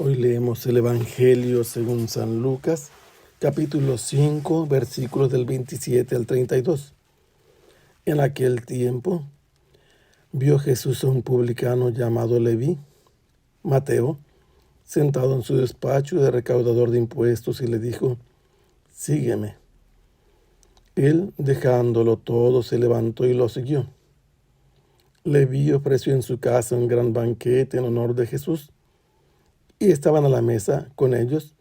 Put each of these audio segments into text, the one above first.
Hoy leemos el Evangelio según San Lucas, capítulo 5, versículos del 27 al 32. En aquel tiempo vio Jesús a un publicano llamado Leví, Mateo, sentado en su despacho de recaudador de impuestos, y le dijo: «Sígueme». Él, dejándolo todo, se levantó y lo siguió. Leví ofreció en su casa un gran banquete en honor de Jesús, y estaban a la mesa con ellos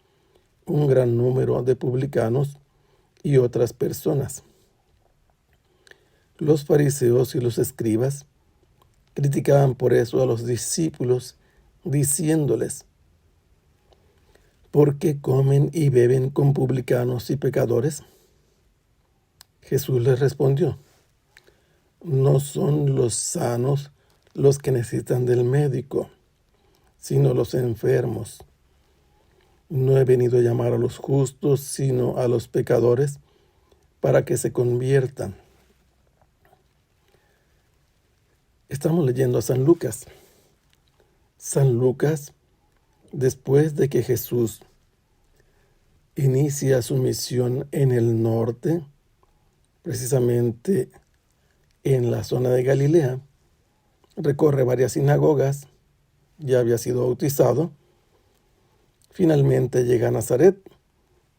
un gran número de publicanos y otras personas. Los fariseos y los escribas criticaban por eso a los discípulos, diciéndoles: ¿por qué comen y beben con publicanos y pecadores? Jesús les respondió: no son los sanos los que necesitan del médico, sino los enfermos. No he venido a llamar a los justos, sino a los pecadores, para que se conviertan. Estamos leyendo a San Lucas. San Lucas, después de que Jesús inicia su misión en el norte, precisamente en la zona de Galilea, recorre varias sinagogas, ya había sido bautizado. Finalmente llega a Nazaret,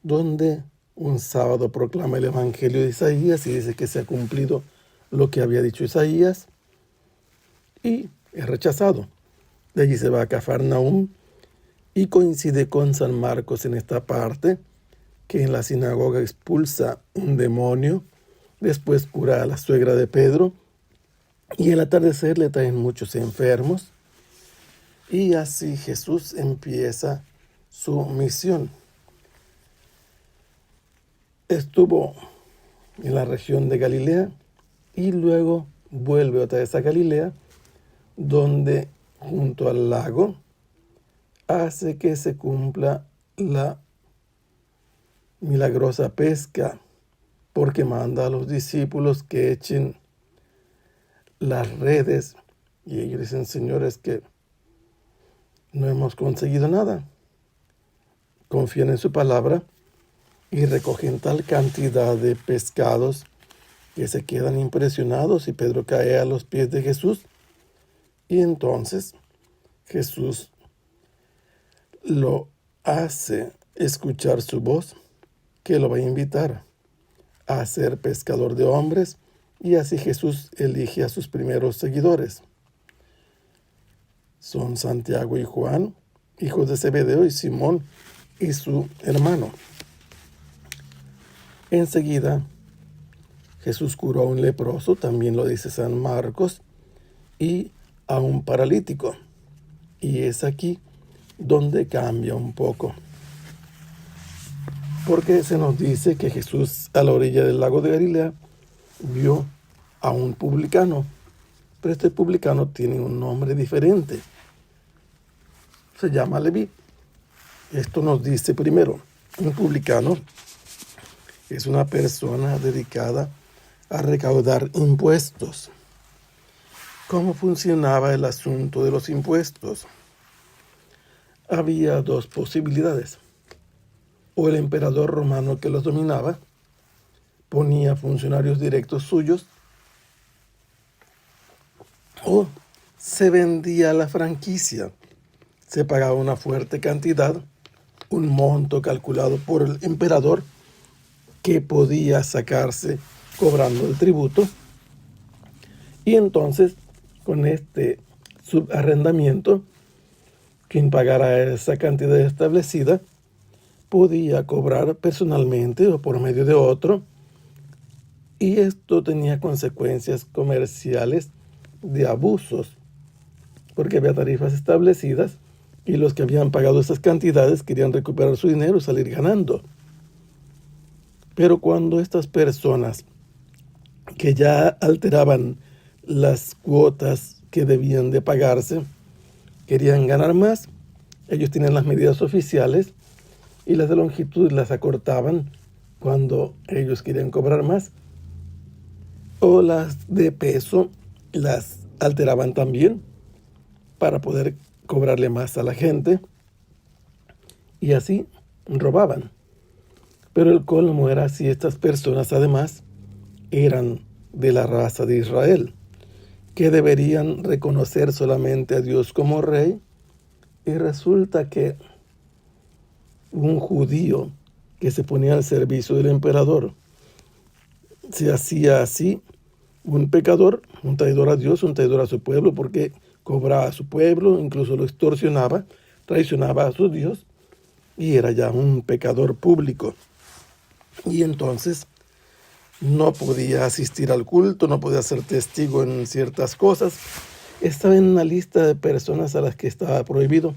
donde un sábado proclama el Evangelio de Isaías y dice que se ha cumplido lo que había dicho Isaías, y es rechazado. De allí se va a Cafarnaúm y coincide con San Marcos en esta parte, que en la sinagoga expulsa un demonio, después cura a la suegra de Pedro, y al atardecer le traen muchos enfermos, y así Jesús empieza su misión. Estuvo en la región de Galilea y luego vuelve otra vez a Galilea, donde junto al lago hace que se cumpla la milagrosa pesca, porque manda a los discípulos que echen las redes, y ellos dicen: señores, que no hemos conseguido nada. Confían en su palabra y recogen tal cantidad de pescados que se quedan impresionados, y Pedro cae a los pies de Jesús. Y entonces Jesús lo hace escuchar su voz, que lo va a invitar a ser pescador de hombres, y así Jesús elige a sus primeros seguidores. Son Santiago y Juan, hijos de Zebedeo, y Simón y su hermano. Enseguida Jesús curó a un leproso, también lo dice San Marcos, y a un paralítico. Y es aquí donde cambia un poco, porque se nos dice que Jesús, a la orilla del lago de Galilea, vio a un publicano, pero este publicano tiene un nombre diferente. Se llama Leví. Esto nos dice primero: un publicano es una persona dedicada a recaudar impuestos. ¿Cómo funcionaba el asunto de los impuestos? Había dos posibilidades. O el emperador romano, que los dominaba, ponía funcionarios directos suyos, o se vendía la franquicia. Se pagaba una fuerte cantidad, un monto calculado por el emperador, que podía sacarse cobrando el tributo, y entonces con este subarrendamiento, quien pagara esa cantidad establecida podía cobrar personalmente o por medio de otro, y esto tenía consecuencias comerciales de abusos, porque había tarifas establecidas y los que habían pagado esas cantidades querían recuperar su dinero y salir ganando. Pero cuando estas personas, que ya alteraban las cuotas que debían de pagarse, querían ganar más, ellos tenían las medidas oficiales y las de longitud las acortaban cuando ellos querían cobrar más, o las de peso las alteraban también para poder cobrarle más a la gente. y así robaban. Pero el colmo era si estas personas además eran de la raza de Israel, que deberían reconocer solamente a Dios como rey, y resulta que un judío que se ponía al servicio del emperador se hacía así un pecador, un traidor a Dios, un traidor a su pueblo, porque cobraba a su pueblo, incluso lo extorsionaba, traicionaba a su Dios, y era ya un pecador público. Y entonces no podía asistir al culto, no podía ser testigo en ciertas cosas. Estaba en una lista de personas a las que estaba prohibido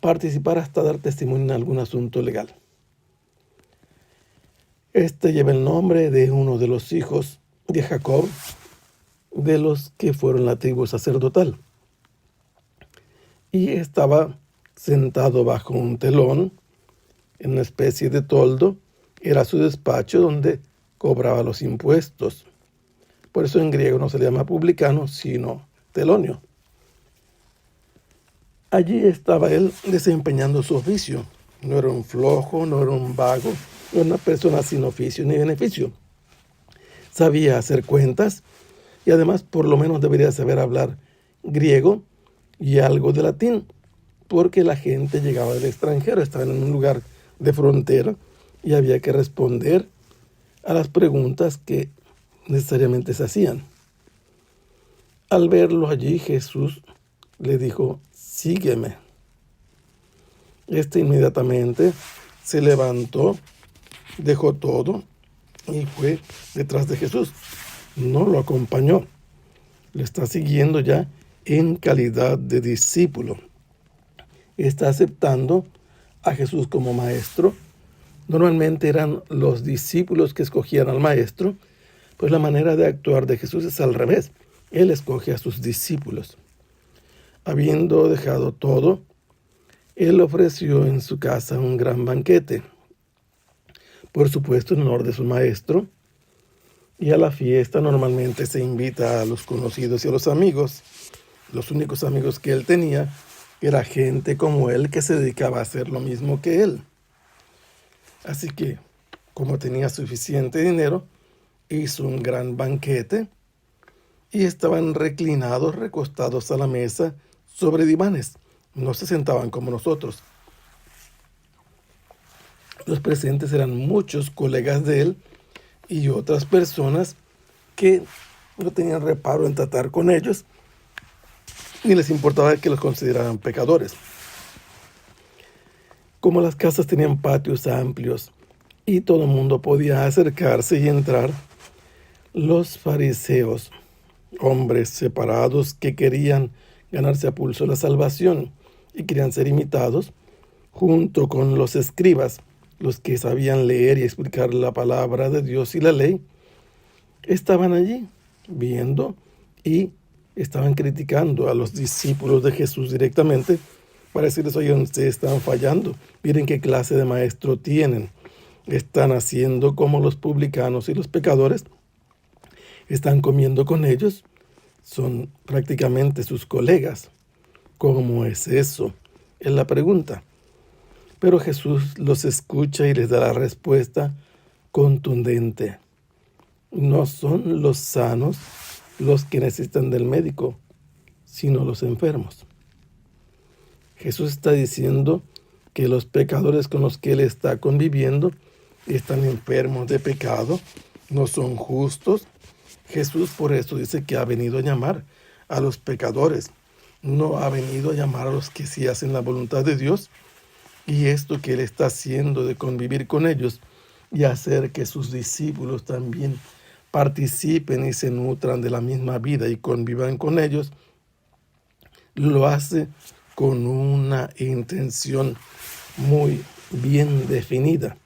participar hasta dar testimonio en algún asunto legal. Este lleva el nombre de uno de los hijos de Jacob, de los que fueron la tribu sacerdotal. Y estaba sentado bajo un telón, en una especie de toldo. Era su despacho donde cobraba los impuestos. Por eso en griego no se le llama publicano, sino telonio. Allí estaba él desempeñando su oficio. No era un flojo, no era un vago, no era una persona sin oficio ni beneficio. Sabía hacer cuentas y además por lo menos debería saber hablar griego y algo de latín, porque la gente llegaba del extranjero, estaba en un lugar de frontera y había que responder a las preguntas que necesariamente se hacían. Al verlo allí, Jesús le dijo: sígueme. Este inmediatamente se levantó, dejó todo y fue detrás de Jesús. No lo acompañó, lo está siguiendo ya en calidad de discípulo. Está aceptando a Jesús como maestro. Normalmente eran los discípulos que escogían al maestro, pues la manera de actuar de Jesús es al revés. Él escoge a sus discípulos. Habiendo dejado todo, él ofreció en su casa un gran banquete, por supuesto en honor de su maestro, y a la fiesta normalmente se invita a los conocidos y a los amigos. Los únicos amigos que él tenía era gente como él que se dedicaba a hacer lo mismo que él. Así que, como tenía suficiente dinero, hizo un gran banquete y estaban reclinados, recostados a la mesa sobre divanes. No se sentaban como nosotros. Los presentes eran muchos colegas de él y otras personas que no tenían reparo en tratar con ellos ni les importaba que los consideraran pecadores. Como las casas tenían patios amplios y todo el mundo podía acercarse y entrar, los fariseos, hombres separados que querían ganarse a pulso la salvación y querían ser imitados, junto con los escribas, los que sabían leer y explicar la palabra de Dios y la ley, estaban allí viendo y estaban criticando a los discípulos de Jesús directamente para decirles: oigan, ustedes están fallando, miren qué clase de maestro tienen, están haciendo como los publicanos y los pecadores, están comiendo con ellos, son prácticamente sus colegas. ¿Cómo es eso? Es la pregunta. Pero Jesús los escucha y les da la respuesta contundente. No son los sanos los que necesitan del médico, sino los enfermos. Jesús está diciendo que los pecadores con los que él está conviviendo están enfermos de pecado, no son justos. Jesús por eso dice que ha venido a llamar a los pecadores, no ha venido a llamar a los que sí hacen la voluntad de Dios. Y esto que él está haciendo de convivir con ellos y hacer que sus discípulos también participen y se nutran de la misma vida y convivan con ellos, lo hace con una intención muy bien definida.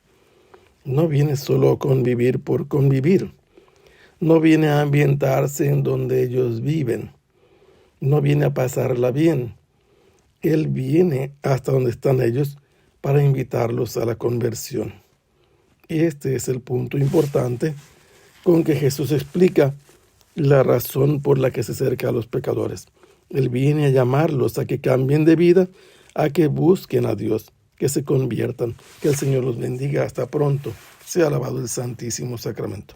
No viene solo a convivir por convivir. No viene a ambientarse en donde ellos viven. No viene a pasarla bien. Él viene hasta donde están ellos para invitarlos a la conversión. Y este es el punto importante con que Jesús explica la razón por la que se acerca a los pecadores. Él viene a llamarlos a que cambien de vida, a que busquen a Dios, que se conviertan. Que el Señor los bendiga. Hasta pronto. Sea alabado el Santísimo Sacramento.